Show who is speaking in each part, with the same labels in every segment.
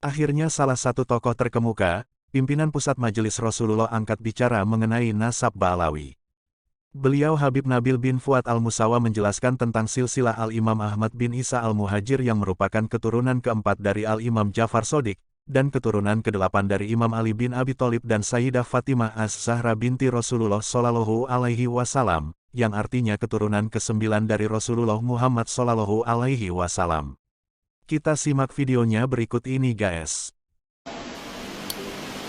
Speaker 1: Akhirnya salah satu tokoh terkemuka, pimpinan pusat Majelis Rasulullah angkat bicara mengenai nasab Ba'alawi. Beliau Habib Nabil bin Fuad Al-Musawa menjelaskan tentang silsilah Al-Imam Ahmad bin Isa Al-Muhajir yang merupakan keturunan keempat dari Al-Imam Ja'far Shodiq, dan keturunan kedelapan dari Imam Ali bin Abi Thalib dan Sayyidah Fatimah Az-Zahra binti Rasulullah Shallallahu Alaihi Wasallam, yang artinya keturunan ke-9 dari Rasulullah Muhammad Shallallahu Alaihi Wasallam. Kita simak videonya berikut ini guys.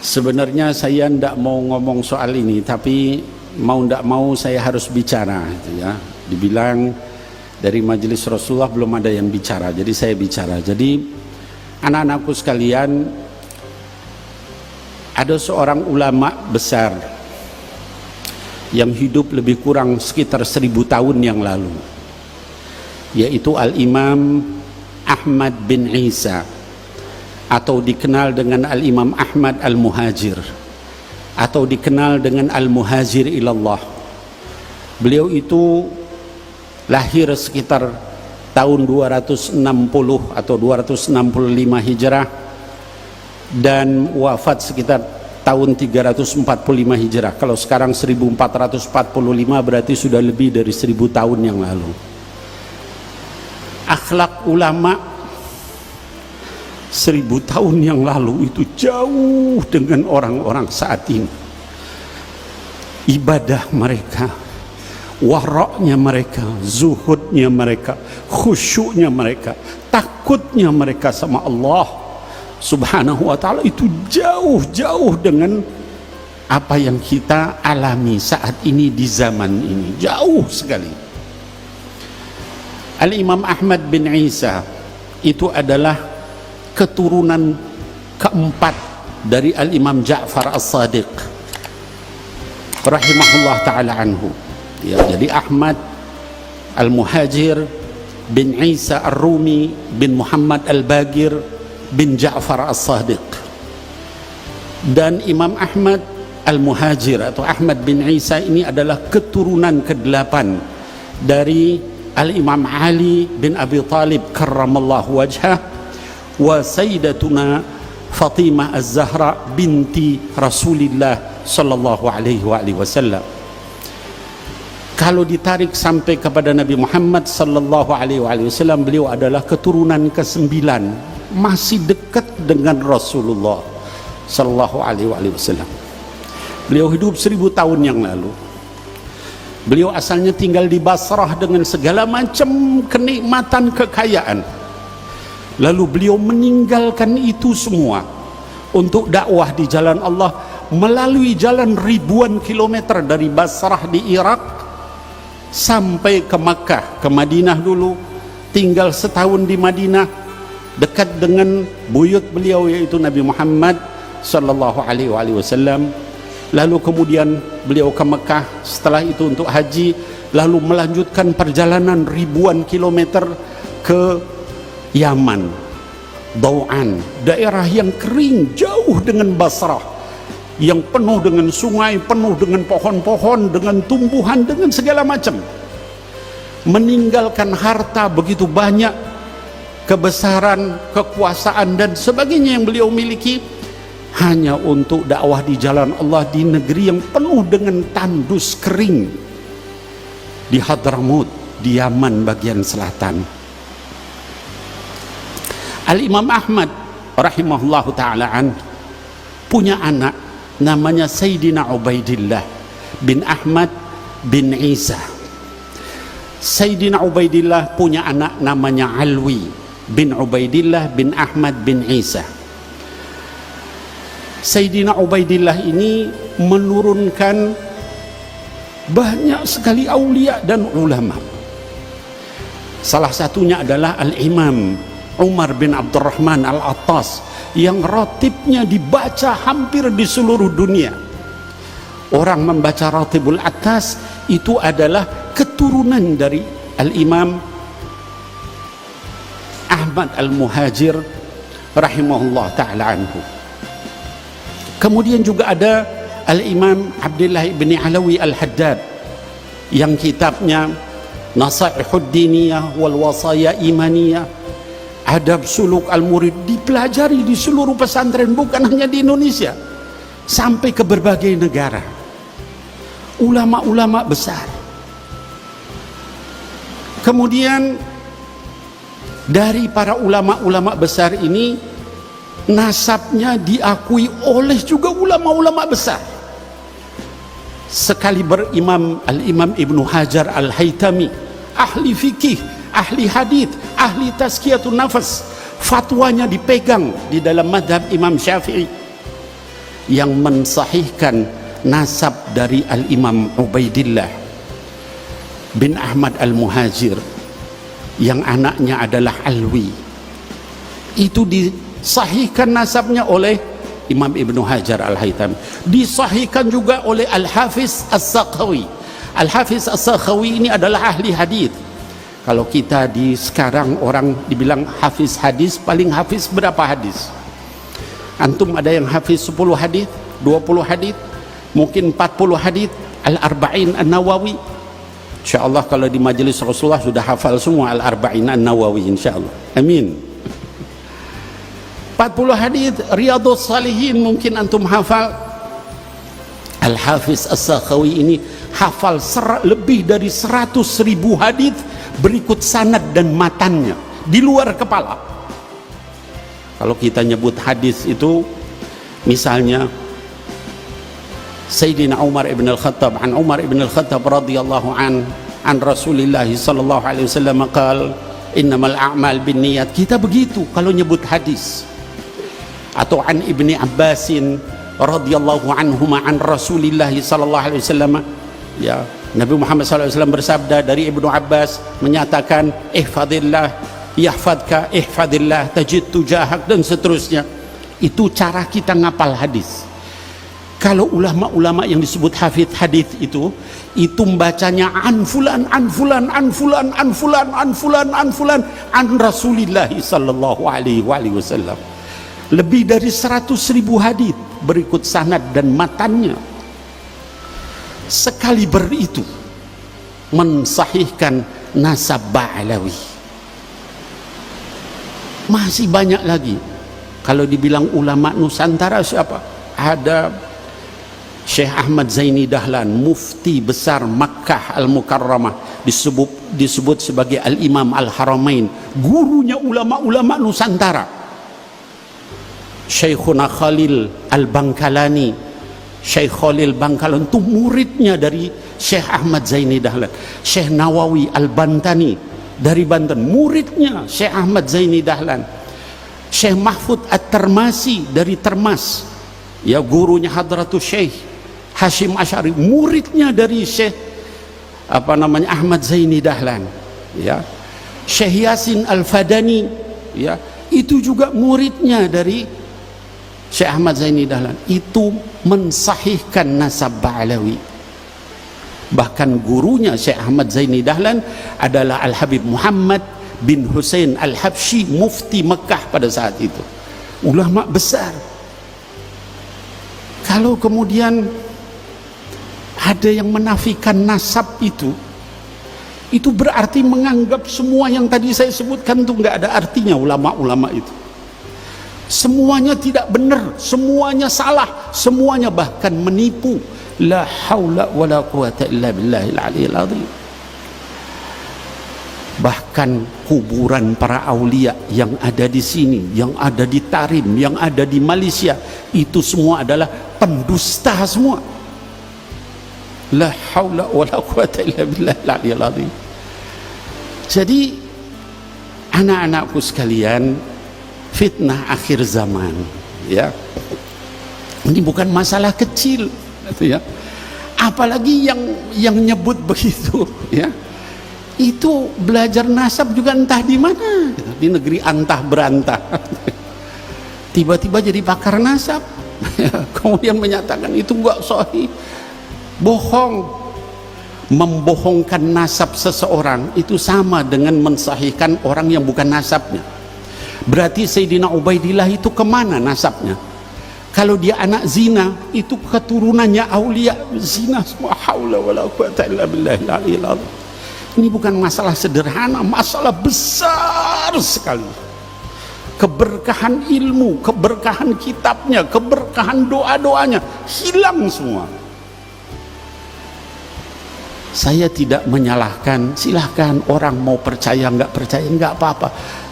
Speaker 2: Sebenarnya saya tidak mau ngomong soal ini, tapi mau tidak mau saya harus bicara, gitu ya. Dibilang dari Majelis Rasulullah belum ada yang bicara, jadi saya bicara. Jadi anak-anakku sekalian, ada seorang ulama besar yang hidup lebih kurang sekitar 1000 tahun yang lalu, yaitu Al-Imam Ahmad bin Isa, atau dikenal dengan Al-Imam Ahmad Al-Muhajir, atau dikenal dengan Al-Muhajir ilallah. Beliau itu lahir sekitar tahun 260 atau 265 Hijrah dan wafat sekitar tahun 345 Hijrah. Kalau sekarang 1445 berarti sudah lebih dari 1000 tahun yang lalu. Akhlak ulama 1000 tahun yang lalu itu jauh dengan orang-orang saat ini. Ibadah mereka, waraknya mereka, zuhudnya mereka, khusyuknya mereka, takutnya mereka sama Allah Subhanahu wa ta'ala itu jauh-jauh dengan apa yang kita alami saat ini di zaman ini, jauh sekali. Al-Imam Ahmad bin Isa itu adalah keturunan keempat dari Al-Imam Ja'far As-Sadiq rahimahullah ta'ala anhu, ya. Jadi Ahmad Al-Muhajir bin Isa Ar-Rumi bin Muhammad Al-Bagir bin Ja'far As-Sadiq, dan Imam Ahmad Al-Muhajir atau Ahmad bin Isa ini adalah keturunan ke-8 dari Al-Imam Ali bin Abi Thalib karramallahu wajhah wa sayyidatuna Fatimah Az-Zahra binti Rasulillah sallallahu alaihi wasallam. Kalau ditarik sampai kepada Nabi Muhammad sallallahu alaihi wasallam, beliau adalah keturunan ke-9, masih dekat dengan Rasulullah sallallahu alaihi wasallam. Beliau hidup 1000 tahun yang lalu. Beliau asalnya tinggal di Basrah dengan segala macam kenikmatan kekayaan. Lalu beliau meninggalkan itu semua untuk dakwah di jalan Allah melalui jalan ribuan kilometer dari Basrah di Irak sampai ke Makkah, ke Madinah dulu, tinggal setahun di Madinah dekat dengan buyut beliau yaitu Nabi Muhammad sallallahu alaihi wasallam. Lalu kemudian beliau ke Mekah, setelah itu untuk haji, lalu melanjutkan perjalanan ribuan kilometer ke Yaman, Dau'an, daerah yang kering jauh dengan Basrah, yang penuh dengan sungai, penuh dengan pohon-pohon, dengan tumbuhan, dengan segala macam. Meninggalkan harta begitu banyak, kebesaran, kekuasaan dan sebagainya yang beliau miliki, hanya untuk dakwah di jalan Allah di negeri yang penuh dengan tandus kering, di Hadramut, di Yaman bagian selatan. Al-Imam Ahmad rahimahullahu ta'ala punya anak namanya Sayyidina Ubaidillah bin Ahmad bin Isa. Sayyidina Ubaidillah punya anak namanya Alwi bin Ubaidillah bin Ahmad bin Isa. Sayyidina Ubaidillah ini menurunkan banyak sekali aulia dan ulama. Salah satunya adalah Al-Imam Umar bin Abdurrahman Al-Attas yang ratibnya dibaca hampir di seluruh dunia. Orang membaca Ratibul Attas itu adalah keturunan dari Al-Imam Ahmad Al-Muhajir rahimahullah ta'ala anhu. Kemudian juga ada Al-Imam Abdullah bin Alawi Al-Haddad yang kitabnya Nasaihud Diniyah wal Wasaya Imaniyah adab suluk al-murid dipelajari di seluruh pesantren, bukan hanya di Indonesia, sampai ke berbagai negara. Ulama-ulama besar. Kemudian dari para ulama-ulama besar ini, nasabnya diakui oleh juga ulama-ulama besar. Sekali berimam Al-Imam Ibnu Hajar Al-Haytami, ahli fikih, ahli hadith, ahli tazkiyatun nafas, fatwanya dipegang di dalam madhab Imam Syafi'i, yang mensahihkan nasab dari Al-Imam Ubaidillah bin Ahmad Al-Muhajir yang anaknya adalah Alwi. Itu disahihkan nasabnya oleh Imam Ibnu Hajar Al-Haytami, disahihkan juga oleh Al-Hafiz As-Sakhawi. Al-Hafiz As-Sakhawi ini adalah ahli hadith. Kalau kita di sekarang orang dibilang hafiz hadis, paling hafiz berapa hadis? Antum ada yang hafiz 10 hadis, 20 hadis, mungkin 40 hadis, Al-Arba'in An-Nawawi. InsyaAllah kalau di majelis Rasulullah sudah hafal semua Al-Arba'in An-Nawawi, insyaAllah. Amin. 40 hadis, Riyadhus Salihin mungkin antum hafal. Al-Hafiz As-Sakhawi ini hafal lebih dari 100.000 hadis berikut sanad dan matannya di luar kepala. Kalau kita nyebut hadis itu, misalnya Sayyidina Umar ibn al-Khattab, an Umar ibn al-Khattab radhiyallahu an Rasulillah sallallahu alaihi wasallam qala innamal a'mal binniyat. Kita begitu kalau nyebut hadis. Atau an Ibni Abbasin radhiyallahu anhuma an Rasulillah sallallahu alaihi wasallam, ya, Nabi Muhammad SAW bersabda, dari Ibnu Abbas menyatakan, ihfadillah yahfadka, ihfadillah tajid tujahak, dan seterusnya. Itu cara kita ngapal hadis. Kalau ulama-ulama yang disebut hafidh hadis itu membacanya an fulan an fulan an fulan an fulan an fulan an fulan an Rasulillah sallallahu alaihi wasallam. Lebih dari 100.000 hadis berikut sanad dan matannya. Sekali itu mensahihkan nasab Ba'alawi. Masih banyak lagi. Kalau dibilang ulama Nusantara siapa? Ada Syekh Ahmad Zaini Dahlan, mufti besar Makkah Al-Mukarramah, disebut sebagai Al-Imam Al-Haramain, gurunya ulama-ulama Nusantara. Syekhuna Khalil Al-Bangkalani, Syekh Khalil Bangkalan itu muridnya dari Syekh Ahmad Zaini Dahlan. Syekh Nawawi Al-Bantani dari Banten, muridnya Syekh Ahmad Zaini Dahlan. Syekh Mahfud At-Termasi dari Termas, ya, gurunya Hadratus Syekh Hashim Asy'ari, muridnya dari Syekh Ahmad Zaini Dahlan, ya. Syekh Yasin Al-Fadani, ya, itu juga muridnya dari Syekh Ahmad Zaini Dahlan. Itu mensahihkan nasab Ba'alawi. Bahkan gurunya Syekh Ahmad Zaini Dahlan adalah Al-Habib Muhammad bin Hussein Al-Habsyi, mufti Mekah pada saat itu, ulama besar. Kalau kemudian ada yang menafikan nasab itu berarti menganggap semua yang tadi saya sebutkan itu nggak ada artinya. Ulama-ulama itu semuanya tidak benar, semuanya salah, semuanya bahkan menipu. La haula wala quwata illa billahil aliyil azim. Bahkan kuburan para aulia yang ada di sini, yang ada di Tarim, yang ada di Malaysia, itu semua adalah pendusta semua. La haula wala quwata illa billahil aliyil azim. Jadi anak-anakku sekalian, fitnah akhir zaman, ya, ini bukan masalah kecil, ya. Apalagi yang nyebut begitu, ya, itu belajar nasab juga entah di mana, di negeri antah berantah. Tiba-tiba jadi pakar nasab, kemudian menyatakan itu enggak sahih, bohong. Membohongkan nasab seseorang itu sama dengan mensahihkan orang yang bukan nasabnya. Berarti Sayyidina Ubaidillah itu kemana nasabnya? Kalau dia anak zina, itu keturunannya aulia zina semua. Haula wala quwata illa billahil aliyil azim. Ini bukan masalah sederhana, masalah besar sekali. keberkahan ilmu, keberkahan kitabnya, keberkahan doa-doanya hilang semua. Saya tidak menyalahkan, silahkan orang mau percaya nggak percaya nggak apa-apa,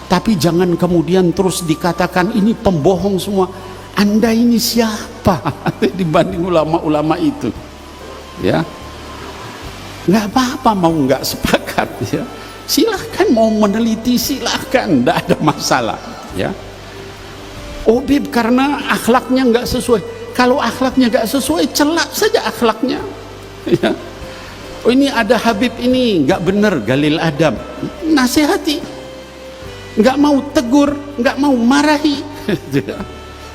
Speaker 2: tapi jangan kemudian terus dikatakan ini pembohong semua. Anda ini siapa dibanding ulama-ulama itu? Ya, nggak apa-apa mau nggak sepakat, ya silahkan, mau meneliti silahkan, tidak ada masalah, ya. Bib, karena akhlaknya nggak sesuai. Kalau akhlaknya nggak sesuai, celak saja akhlaknya, ya. Oh, ini ada Habib ini nggak bener galil adab, nasihati, nggak mau tegur, nggak mau marahi,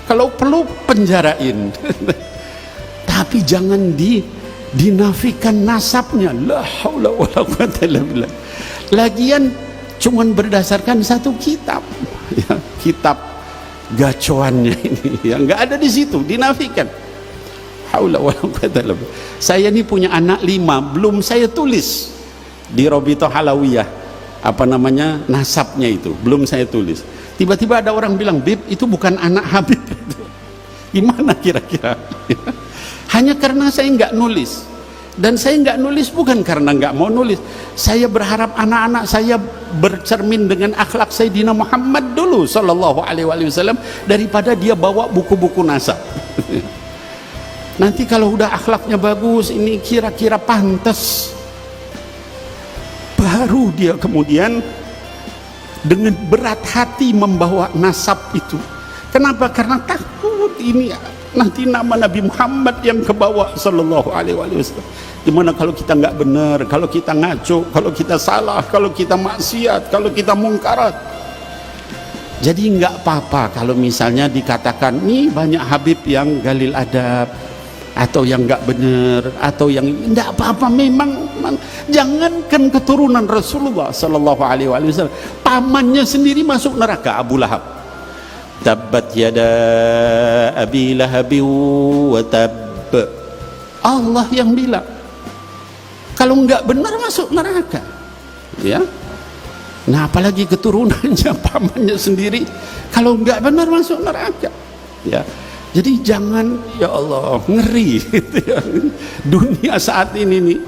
Speaker 2: kalau perlu penjarain. Tapi jangan dinafikan nasabnya. La haula wala quwata illa billah. Lagian cuman berdasarkan satu kitab, ya, kitab gacoannya ini, ya nggak ada di situ, dinafikan. Haula wala quwata illa billah. Saya ini punya anak 5, belum saya tulis di Robito Halawiyah apa namanya nasabnya itu, belum saya tulis. Tiba-tiba ada orang bilang, Bib, itu bukan anak Habib. Gimana kira-kira? Hanya karena saya nggak nulis. Dan saya nggak nulis bukan karena nggak mau nulis. Saya berharap anak-anak saya bercermin dengan akhlak Sayyidina Muhammad dulu Sallallahu Alaihi Wasallam, daripada dia bawa buku-buku nasab. Nanti kalau udah akhlaknya bagus, ini kira-kira pantas, baru dia kemudian dengan berat hati membawa nasab itu. Kenapa? Karena takut ini nanti nama Nabi Muhammad yang kebawa Sallallahu Alaihi Wasallam. Gimana kalau kita nggak benar, kalau kita ngaco, kalau kita salah, kalau kita maksiat, kalau kita mungkarat. Jadi nggak apa-apa kalau misalnya dikatakan nih banyak Habib yang galil adab, atau yang nggak benar, atau yang nggak apa-apa. Memang jangankan keturunan Rasulullah Sallallahu Alaihi Wasallam, pamannya sendiri masuk neraka, Abu Lahab. Tabbat yada abi lahabi wa tab. Allah yang bilang kalau nggak benar masuk neraka, ya. Nah apalagi keturunannya, pamannya sendiri, kalau nggak benar masuk neraka, ya. Jadi jangan, ya Allah, ngeri gitu ya. Dunia saat ini nih,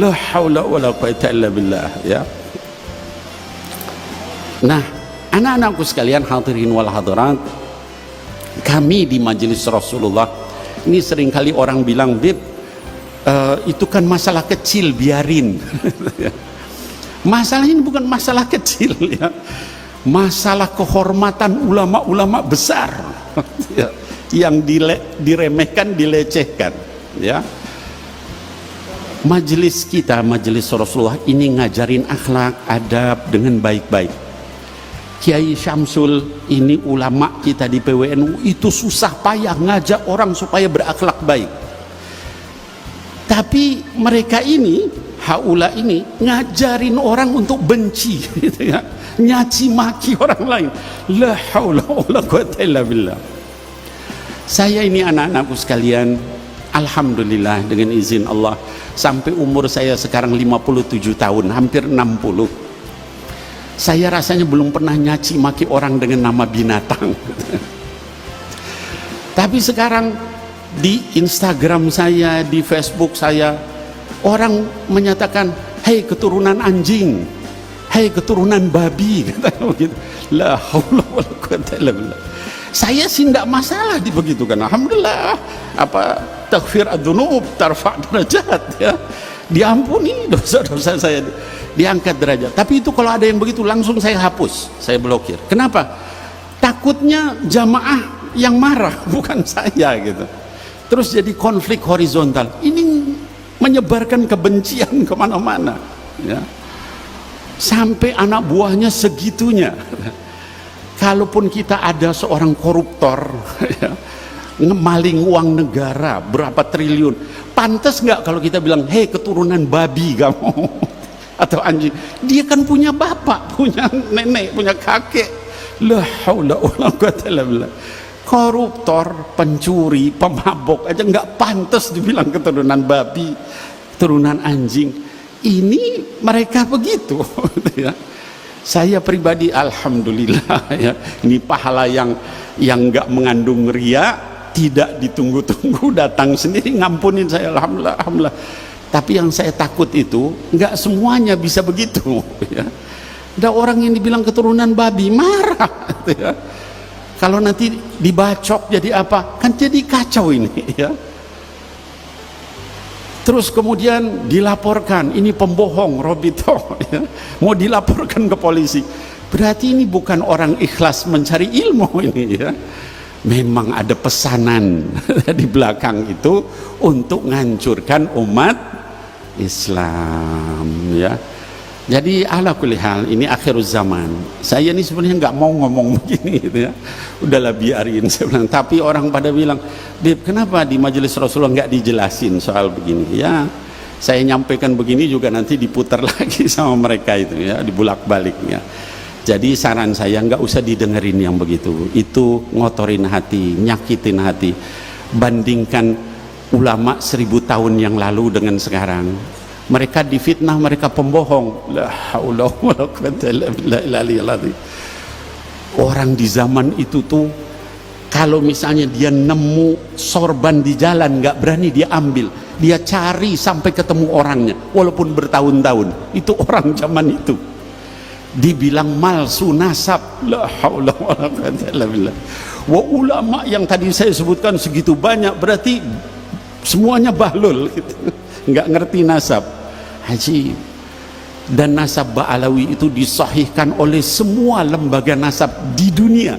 Speaker 2: la haula wala quwata illa billah, ya. Nah, anak-anakku sekalian, hadirin wal hadirat, kami di majelis Rasulullah ini seringkali orang bilang, Bib, itu kan masalah kecil, biarin. Masalah ini bukan masalah kecil, ya. Masalah kehormatan ulama-ulama besar, ya, yang diremehkan, dilecehkan, ya. Majelis kita, majelis Rasulullah ini ngajarin akhlak, adab dengan baik-baik. Kiai Syamsul ini ulama kita di PWNU itu susah payah ngajak orang supaya berakhlak baik. Tapi mereka ini, haula ini, ngajarin orang untuk benci, gitu ya, nyaci maki orang lain. La haula wala quwata illa billah. Saya ini anak-anakku sekalian, alhamdulillah dengan izin Allah, sampai umur saya sekarang 57 tahun, hampir 60. Saya rasanya belum pernah nyaci maki orang dengan nama binatang. Tapi sekarang di Instagram saya, di Facebook saya, orang menyatakan, hei keturunan anjing, hei keturunan babi, kata begitu. La haula wala quwata illa billah. Saya sih tidak masalah dibegitukan, alhamdulillah. Apa taghfir adzunub tarfa' derajat, ya, diampuni dosa-dosa saya, diangkat derajat. Tapi itu kalau ada yang begitu langsung saya hapus, saya blokir. Kenapa? Takutnya jamaah yang marah, bukan saya, gitu. Terus jadi konflik horizontal. Ini menyebarkan kebencian kemana-mana, ya. Sampai anak buahnya segitunya. Kalaupun kita ada seorang koruptor, ya, ngemaling uang negara berapa triliun, pantas nggak kalau kita bilang, hei keturunan babi kamu atau anjing? Dia kan punya bapak, punya nenek, punya kakek. La haula wala quwata illa billah. Koruptor, pencuri, pemabok aja nggak pantas dibilang keturunan babi, keturunan anjing. Ini mereka begitu, ya. Saya pribadi alhamdulillah ya, ini pahala yang nggak mengandung ria, tidak ditunggu-tunggu, datang sendiri ngampunin saya, alhamdulillah, alhamdulillah. Tapi yang saya takut itu nggak semuanya bisa begitu ya. Ada orang yang dibilang keturunan babi marah ya. Kalau nanti dibacok jadi apa, kan jadi kacau ini ya. Terus kemudian dilaporkan, ini pembohong Robito ya. Mau dilaporkan ke polisi, berarti ini bukan orang ikhlas mencari ilmu ini ya. Memang ada pesanan di belakang itu untuk menghancurkan umat Islam ya. Jadi ala kulli hal, ini akhir zaman. Saya ini sebenarnya nggak mau ngomong begini gitu ya. Udahlah biarin saya bilang. Tapi orang pada bilang, Bib, kenapa di majelis Rasulullah nggak dijelasin soal begini? Ya, saya nyampaikan begini juga nanti diputar lagi sama mereka itu ya, dibulak-balik ya. Jadi saran saya nggak usah didengerin yang begitu. Itu ngotorin hati, nyakitin hati. Bandingkan ulama 1000 tahun yang lalu dengan sekarang. Mereka difitnah, mereka pembohong. La haula wala quwwata illa billah. Orang di zaman itu tuh, kalau misalnya dia nemu sorban di jalan, nggak berani dia ambil, dia cari sampai ketemu orangnya walaupun bertahun-tahun. Itu orang zaman itu dibilang malsu nasab. La haula wala quwwata illa billah. Wa ulama yang tadi saya sebutkan segitu banyak, berarti semuanya bahlul gitu. Nggak ngerti nasab. Haji. Dan nasab Ba'alawi itu disahihkan oleh semua lembaga nasab di dunia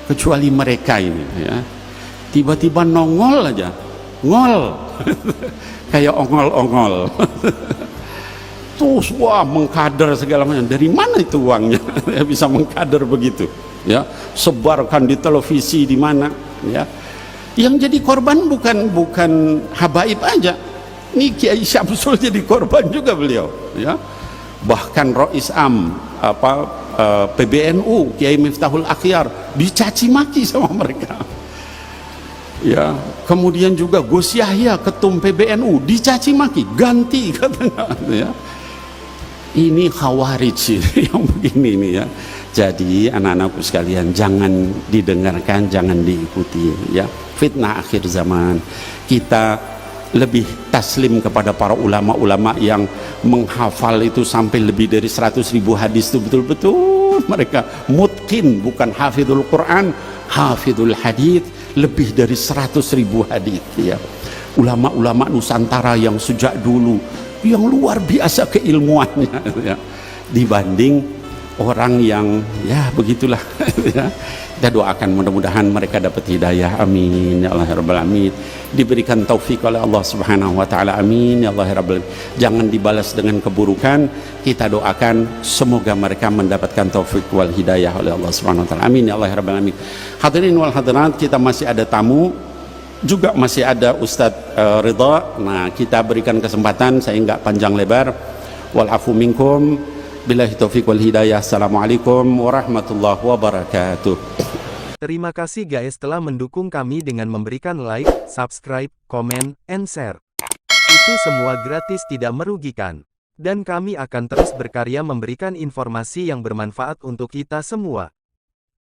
Speaker 2: kecuali mereka ini ya. Tiba-tiba nongol aja, ngol kayak ongol-ongol terus wah mengkader segala macam. Dari mana itu uangnya bisa mengkader begitu ya, sebarkan di televisi di mana ya. Yang jadi korban bukan habaib aja, ini Kiai Syamsul jadi korban juga beliau ya. Bahkan Rois Am PBNU Kiai Miftahul Akhyar dicaci maki sama mereka ya. Kemudian juga Gus Yahya ketum PBNU dicaci maki, ganti katanya ya. Ini khawarij yang begini nih ya. Jadi anak-anakku sekalian, jangan didengarkan, jangan diikuti ya. Fitnah akhir zaman. Kita lebih taslim kepada para ulama-ulama yang menghafal itu sampai lebih dari 100.000 hadis itu betul-betul mereka mutqin, bukan hafidhul Quran, hafidhul hadis, lebih dari 100.000 hadis ya. Ulama-ulama Nusantara yang sejak dulu yang luar biasa keilmuannya ya, dibanding orang yang ya begitulah ya. Kita doakan mudah-mudahan mereka dapat hidayah, amin ya Allah ya rabbal alamin, diberikan taufik oleh Allah subhanahu wa ta'ala, amin ya Allah ya rabbal alamin. Jangan dibalas dengan keburukan, kita doakan semoga mereka mendapatkan taufik wal hidayah oleh Allah subhanahu wa ta'ala, amin ya Allah ya rabbal alamin. Hadirin wal hadirat, kita masih ada tamu juga, masih ada Ustadz Ridha. Nah, kita berikan kesempatan, saya nggak panjang lebar. Wal afu minkum, billahi taufiq wal hidayah. Assalamualaikum warahmatullahi wabarakatuh.
Speaker 1: Terima kasih guys telah mendukung kami dengan memberikan like, subscribe, komen, and share. Itu semua gratis, tidak merugikan. Dan kami akan terus berkarya memberikan informasi yang bermanfaat untuk kita semua.